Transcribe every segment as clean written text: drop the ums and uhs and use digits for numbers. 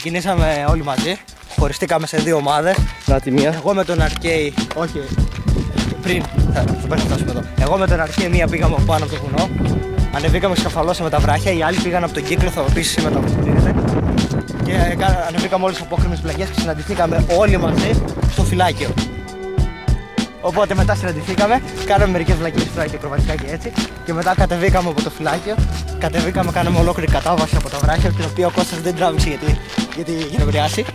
Ξεκινήσαμε όλοι μαζί. Χωριστήκαμε σε δύο ομάδες. Να τη μία. Εγώ με τον Αρκέη. Όχι. Πριν. Θα φτάσουμε εδώ. Εγώ με τον Αρκέη μία πήγαμε πάνω από το βουνό. Ανεβήκαμε, σκαφαλώσαμε τα βράχια. Οι άλλοι πήγαν από τον κύκλο. Θα επίσης μεταβοηθείτε. Και ανεβήκαμε όλες τις απόκρημες πλαγιές και συναντηθήκαμε όλοι μαζί στο φυλάκιο. Οπότε μετά συναντηθήκαμε, κάναμε μερικές βλακίες τώρα και ακροβατικά και έτσι. Και μετά κατεβήκαμε από το φυλάκιο. Κατεβήκαμε, κάναμε ολόκληρη κατάβαση από τα βράχια, την οποία ο Κώστας δεν τράβηξε γιατί είχε νευριάσει.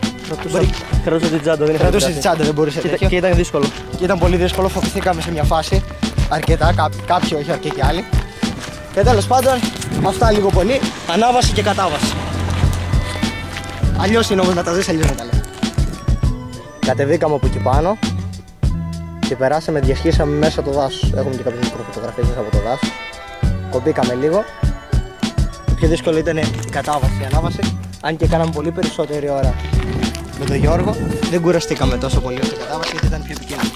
Κρατούσε την τσάντα, δεν Κρατούσε την τσάντα, δεν μπορούσε. Και ήταν δύσκολο. Και ήταν πολύ δύσκολο, φοβηθήκαμε σε μια φάση. Αρκετά, κάποιοι όχι, αρκετοί και άλλοι. Και τέλος πάντων, αυτά λίγο πολύ, ανάβαση και κατάβαση. Αλλιώς είναι όμως να τα ζεις, αλλιώς να τα λες. Κατεβήκαμε από εκεί πάνω και περάσαμε, διασχίσαμε μέσα το δάσος. Έχουμε και κάποιες μικροφωτογραφίες μέσα από το δάσος. Κομπήκαμε λίγο. Το πιο δύσκολο ήταν η κατάβαση, η ανάβαση. Αν και κάναμε πολύ περισσότερη ώρα με τον Γιώργο, δεν κουραστήκαμε τόσο πολύ όσο η κατάβαση γιατί ήταν πιο επικίνδυνη.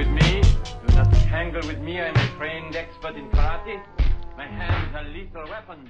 With me, do not tangle with me. I'm a trained expert in karate. My hands are lethal weapons.